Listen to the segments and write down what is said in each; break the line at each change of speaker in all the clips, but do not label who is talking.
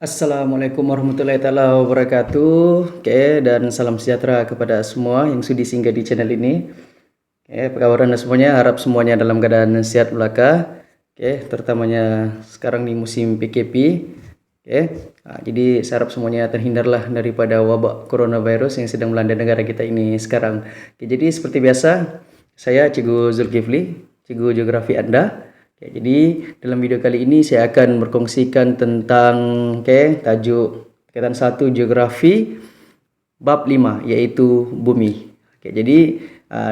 Assalamualaikum warahmatullahi taala wabarakatuh. Oke, dan salam sejahtera kepada semua yang sudi singgah di channel ini. Oke, apa kabar Anda semuanya? Harap semuanya dalam keadaan sehat belaka. Oke, terutamanya sekarang di musim PKP. Oke, jadi saya harap semuanya terhindarlah daripada wabak coronavirus yang sedang melanda negara kita ini sekarang. Oke, jadi seperti biasa, saya Cikgu Zulkifli, Cikgu Geografi Anda. Oke, jadi dalam video kali ini saya akan berkongsikan tentang tajuk kegiatan 1 Geografi bab 5 yaitu bumi. Oke, jadi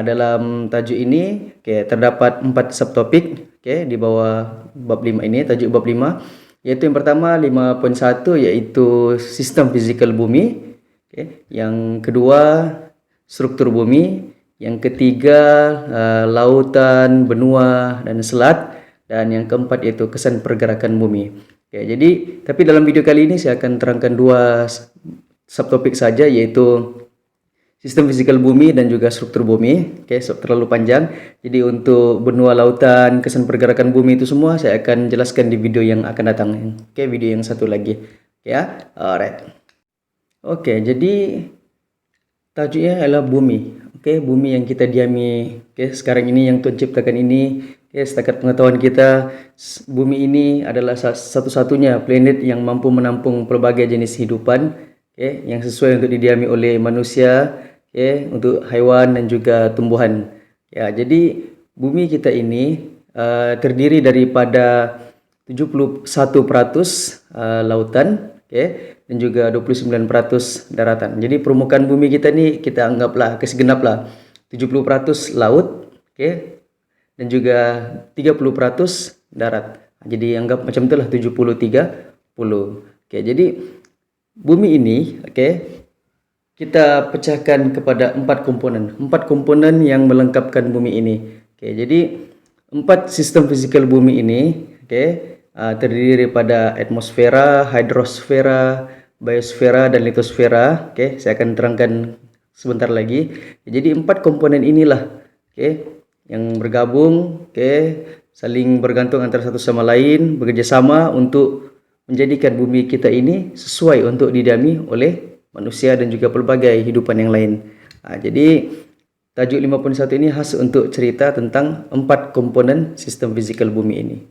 dalam tajuk ini terdapat 4 subtopik di bawah bab 5 ini, tajuk bab 5 yaitu yang pertama 5.1 yaitu sistem fizikal bumi. Yang kedua struktur bumi, yang ketiga lautan, benua dan selat. Dan yang keempat yaitu kesan pergerakan bumi. Jadi tapi dalam video kali ini saya akan terangkan 2 subtopik saja yaitu sistem fisikal bumi dan juga struktur bumi. Terlalu panjang. Jadi untuk benua, lautan, kesan pergerakan bumi itu semua saya akan jelaskan di video yang akan datang. Video yang satu lagi. Alright. Jadi tajuknya adalah bumi. Bumi yang kita diami sekarang ini, yang Tuhan ciptakan ini. Setakat pengetahuan kita, bumi ini adalah satu-satunya planet yang mampu menampung pelbagai jenis hidupan yang sesuai untuk didiami oleh manusia, untuk haiwan dan juga tumbuhan. Jadi bumi kita ini terdiri daripada 71% lautan dan juga 29% daratan. Jadi permukaan bumi kita ni kita anggaplah segenaplah 70% laut, dan juga 30% darat. Jadi anggap macam itulah 70-30. Jadi bumi ini kita pecahkan kepada 4 komponen. 4 komponen yang melengkapkan bumi ini. Jadi 4 sistem fisikal bumi ini terdiri daripada atmosfera, hidrosfera, biosfera dan litosfera. Saya akan terangkan sebentar lagi. Jadi 4 komponen inilah yang bergabung, saling bergantung antara satu sama lain, bekerjasama untuk menjadikan bumi kita ini sesuai untuk didiami oleh manusia dan juga pelbagai hidupan yang lain. Jadi tajuk 5.1 ini khas untuk cerita tentang 4 komponen sistem fisikal bumi ini.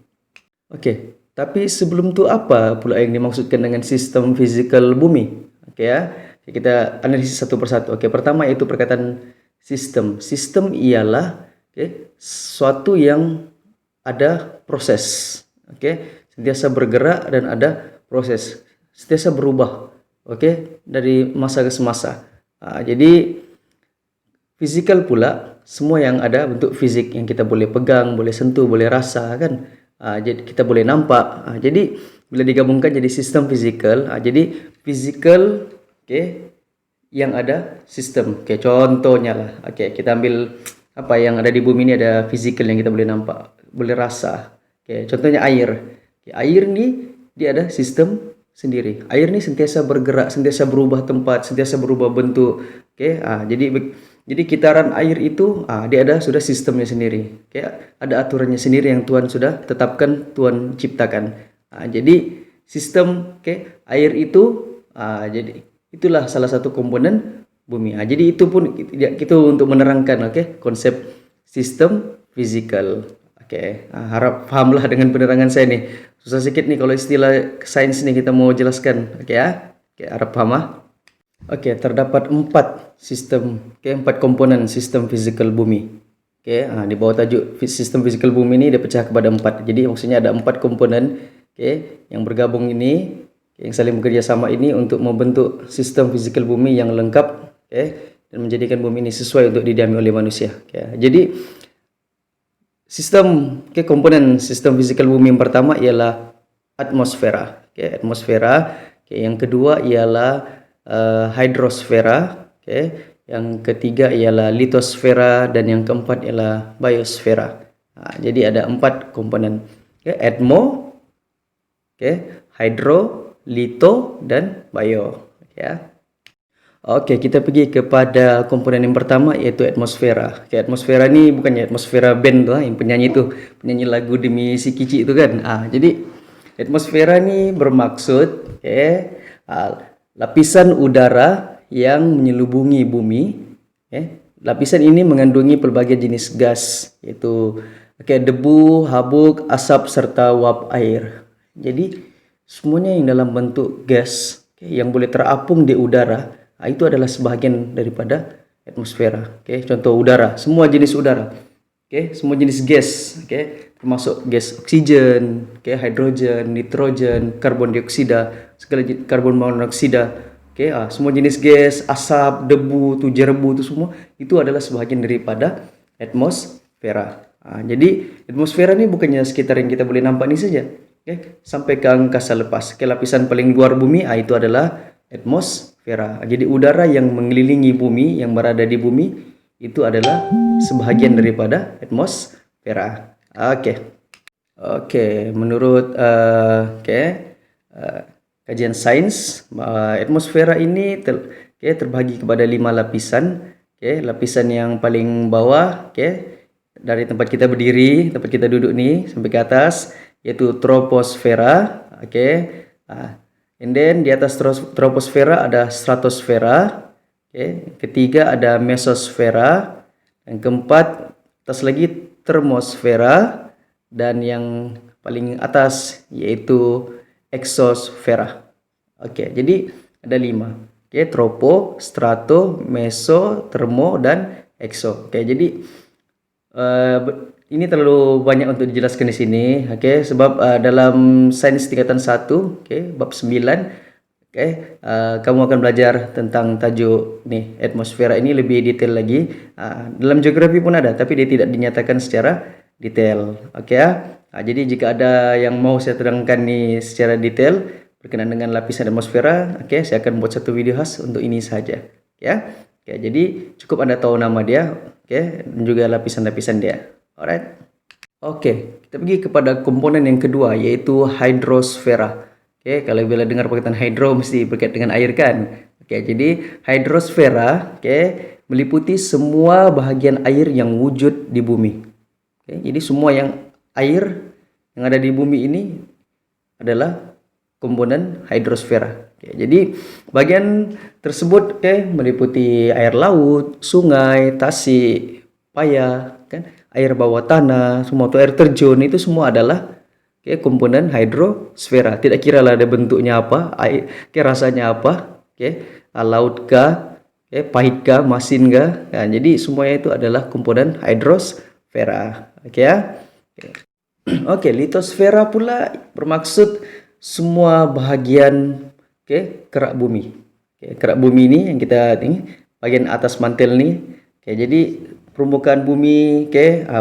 Tapi sebelum itu apa pula yang dimaksudkan dengan sistem fisikal bumi? Kita analisis satu persatu. Pertama yaitu perkataan sistem. Sistem ialah suatu yang ada proses, sentiasa bergerak dan ada proses, sentiasa berubah, dari masa ke semasa. Jadi fisikal pula semua yang ada bentuk fisik yang kita boleh pegang, boleh sentuh, boleh rasa kan. Jadi kita boleh nampak. Jadi bila digabungkan jadi sistem fisikal. Jadi fisikal yang ada sistem. Contohnya lah. Kita ambil apa yang ada di bumi ini, ada fisikal yang kita boleh nampak, boleh rasa. Contohnya air. Air ni dia ada sistem sendiri. Air ni sentiasa bergerak, sentiasa berubah tempat, sentiasa berubah bentuk. Jadi kitaran air itu dia ada sudah sistemnya sendiri. Ada aturannya sendiri yang Tuhan sudah tetapkan, Tuhan ciptakan. Jadi sistem air itu jadi itulah salah satu komponen bumi. Jadi itu pun kita untuk menerangkan konsep sistem fisikal. Harap pahamlah dengan penerangan saya nih. Susah sedikit nih kalau istilah sains nih kita mau jelaskan. Harap paham. Terdapat 4 sistem, 4 komponen sistem fisikal bumi. Di bawah tajuk sistem fisikal bumi ini dia pecah kepada 4. Jadi maksudnya ada 4 komponen yang bergabung ini, yang saling bekerja sama ini untuk membentuk sistem fisikal bumi yang lengkap dan menjadikan bumi ini sesuai untuk didiami oleh manusia. Jadi sistem komponen sistem fisikal bumi yang pertama ialah atmosfera. Atmosfera. Yang kedua ialah hidrosfera. Yang ketiga ialah litosfera dan yang keempat ialah biosfera. Jadi ada 4 komponen. Atmo, hidro, lito dan bio. Kita pergi kepada komponen yang pertama yaitu atmosfera. Atmosfera ni bukannya atmosfera band tu yang penyanyi lagu demi si kicik tu kan. Jadi Atmosfera ini bermaksud lapisan udara yang menyelubungi bumi. Lapisan ini mengandungi pelbagai jenis gas, yaitu debu, habuk, asap, serta uap air. Jadi semuanya yang dalam bentuk gas yang boleh terapung di udara, itu adalah sebahagian daripada atmosfera. Contoh udara, semua jenis udara. Semua jenis gas, termasuk gas oksigen, hidrogen, nitrogen, karbon dioksida, segala karbon monoksida. Semua jenis gas, asap, debu, jerebu itu semua itu adalah sebahagian daripada atmosfera. Jadi atmosfera ini bukannya sekitar yang kita boleh nampak ini saja. Sampai ke angkasa lepas. Lapisan paling luar bumi itu adalah atmosfera. Jadi udara yang mengelilingi bumi, yang berada di bumi itu adalah sebahagian daripada atmosfera. Menurut kajian sains, atmosfera ini terbagi kepada 5 lapisan. Lapisan yang paling bawah, dari tempat kita berdiri, tempat kita duduk nih sampai ke atas, yaitu troposfera. And then di atas troposfera ada stratosfera. Ketiga ada mesosfera. Yang keempat atas lagi termosfera, dan yang paling atas yaitu eksosfera. Jadi ada 5. Tropo, strato, meso, termo, dan ekso. Jadi ini terlalu banyak untuk dijelaskan di sini. Sebab dalam sains tingkatan 1, bab 9, kamu akan belajar tentang tajuk nih atmosfera ini lebih detail lagi. Dalam geografi pun ada, tapi dia tidak dinyatakan secara detail. Jadi jika ada yang mau saya terangkan nih secara detail berkenaan dengan lapisan atmosfera, saya akan buat satu video khas untuk ini saja. Jadi cukup Anda tahu nama dia, dan juga lapisan-lapisan dia. Alright. Kita pergi kepada komponen yang kedua, yaitu hidrosfera. Kalau bila dengar perkataan hidro mesti berkait dengan air kan. Jadi hidrosfera meliputi semua bahagian air yang wujud di bumi. Jadi semua air yang ada di bumi ini adalah komponen hidrosfera. Jadi bagian tersebut meliputi air laut, sungai, tasik, payah, air bawah tanah, semua itu air terjun, itu semua adalah komponen hidrosfera. Tidak kira lah ada bentuknya apa, rasanya apa, laut kah, pahit kah, masin kah. Jadi semuanya itu adalah komponen hidrosfera. Litosfera pula bermaksud semua bahagian kerak bumi. Kerak bumi ini yang kita bagian atas mantel nih. Jadi permukaan bumi,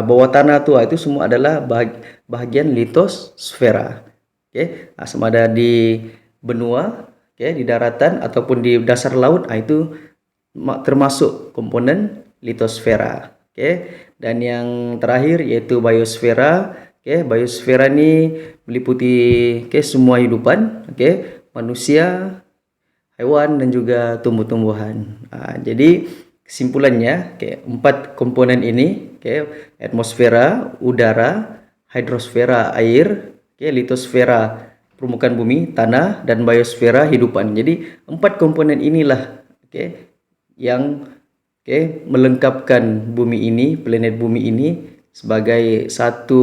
bawah tanah itu semua adalah bahagian litosfera. Sama ada di benua, di daratan ataupun di dasar laut, itu termasuk komponen litosfera. Dan yang terakhir yaitu biosfera. Biosfera ini meliputi semua hidupan, manusia, hewan, dan juga tumbuh-tumbuhan. Jadi kesimpulannya, 4 komponen ini, atmosfera, udara, hidrosfera, air, litosfera, permukaan bumi, tanah, dan biosfera, hidupan. Jadi 4 komponen inilah yang melengkapkan bumi ini, planet bumi ini sebagai satu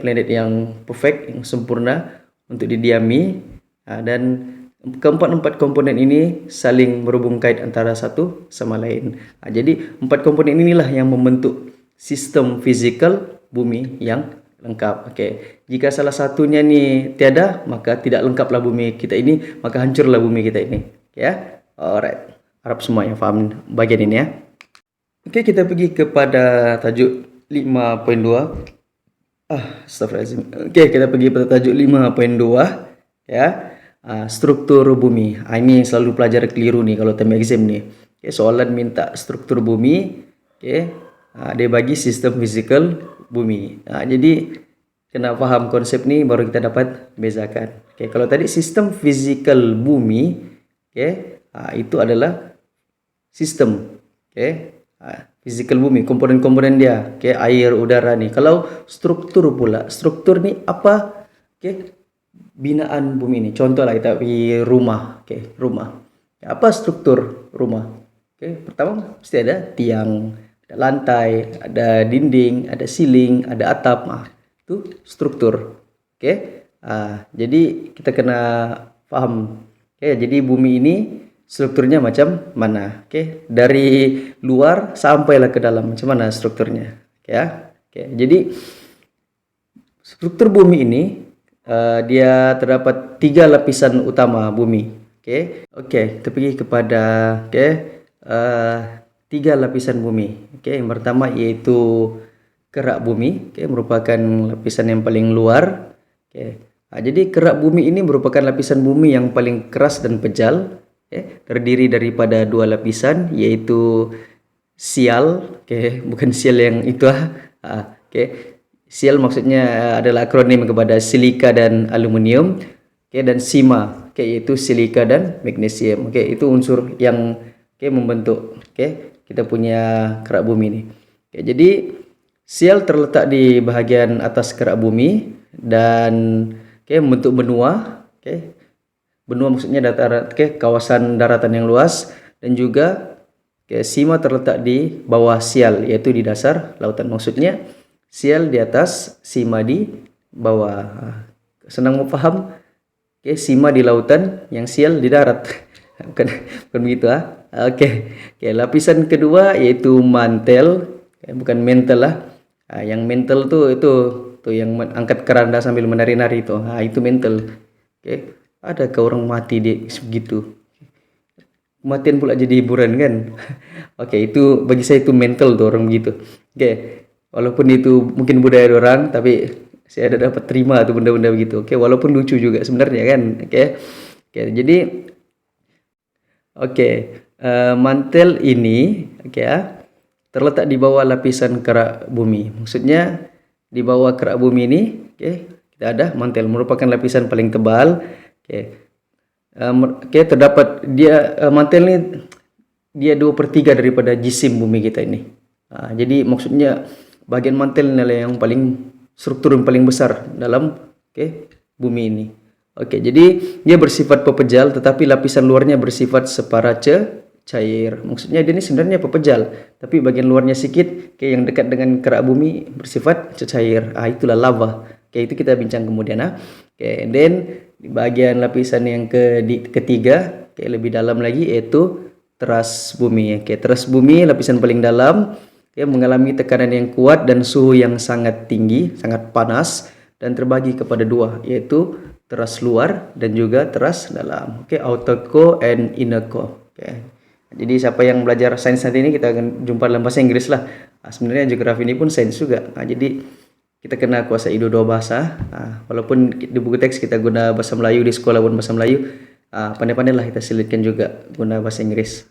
planet yang perfect, yang sempurna untuk didiami. Dan keempat komponen ini saling berhubung kait antara satu sama lain. Jadi 4 komponen inilah yang membentuk sistem fisikal bumi yang lengkap. Jika salah satunya ini tiada, maka tidak lengkaplah bumi kita ini, maka hancurlah bumi kita ini. Alright. Harap semua yang paham bagian ini ya. Kita pergi kepada tajuk 5.2. Astagfirullahaladzim. Kita pergi pada tajuk 5.2 struktur bumi. Ini selalu pelajar keliru nih kalau term exam nih. Soalan minta struktur bumi, dia bagi sistem fisikal bumi. Jadi kena paham konsep nih baru kita dapat bezakan. Kalau tadi sistem fisikal bumi, itu adalah sistem, fisikal bumi, komponen-komponen dia, air, udara nih. Kalau struktur pula, struktur nih apa? binaan bumi ini. Contoh lah kita pergi rumah, oke, rumah. Apa struktur rumah? Oke, pertama pasti ada tiang, ada lantai, ada dinding, ada ceiling, ada atap. Nah, itu struktur. Oke. Jadi kita kena paham. Oke, jadi bumi ini strukturnya macam mana? Oke, dari luar sampailah ke dalam macam mana strukturnya? Oke ya. Oke, jadi struktur bumi ini dia terdapat 3 lapisan utama bumi. Oke, kita pergi kepada 3 lapisan bumi. Oke, yang pertama yaitu kerak bumi. Oke, merupakan lapisan yang paling luar. Oke, jadi kerak bumi ini merupakan lapisan bumi yang paling keras dan pejal. Oke, terdiri daripada 2 lapisan yaitu sial. Oke, bukan sial yang itu Oke. Sial maksudnya adalah akronim kepada silika dan aluminium, dan sima, yaitu silika dan magnesium. Itu unsur yang membentuk kita punya kerak bumi ini. Jadi sial terletak di bahagian atas kerak bumi dan membentuk benua. Benua maksudnya dataran, kawasan daratan yang luas, dan juga sima terletak di bawah sial, yaitu di dasar lautan. Maksudnya sial di atas, sima di bawah. Senang mau paham? Sima di lautan, yang sial di darat. bukan begitu Oke, lapisan kedua yaitu mantel, bukan mantel lah. Yang mantel itu yang angkat keranda sambil menari-nari itu. Itu mantel. Ada ke orang mati di begitu. Kematian pula jadi hiburan kan? Itu bagi saya itu mental tuh orang begitu. Walaupun itu mungkin budaya orang, tapi saya ada dapat terima tuh benda-benda begitu. Walaupun lucu juga sebenarnya kan. Jadi mantel ini terletak di bawah lapisan kerak bumi. Maksudnya di bawah kerak bumi ini kita ada mantel, merupakan lapisan paling tebal. Terdapat dia mantel ini dia 2/3 daripada jisim bumi kita ini. Jadi maksudnya bagian mantel adalah yang paling struktur yang paling besar dalam bumi ini. Jadi dia bersifat pepejal, tetapi lapisan luarnya bersifat separace cair. Maksudnya dia ini sebenarnya pepejal, tapi bagian luarnya sedikit yang dekat dengan kerak bumi bersifat cair. Itulah lava. Itu kita bincang kemudian. Then di bagian lapisan yang ketiga lebih dalam lagi yaitu teras bumi. Teras bumi lapisan paling dalam mengalami tekanan yang kuat dan suhu yang sangat tinggi, sangat panas, dan terbagi kepada 2 yaitu teras luar dan juga teras dalam. Outer core and inner core. Jadi siapa yang belajar sains nanti ini kita akan jumpa dalam bahasa Inggris lah. Sebenarnya geografi ini pun sains juga. Jadi kita kena kuasai dua bahasa. Walaupun di buku teks kita guna bahasa Melayu, di sekolah pun bahasa Melayu, pandai-pandailah kita selitkan juga guna bahasa Inggris.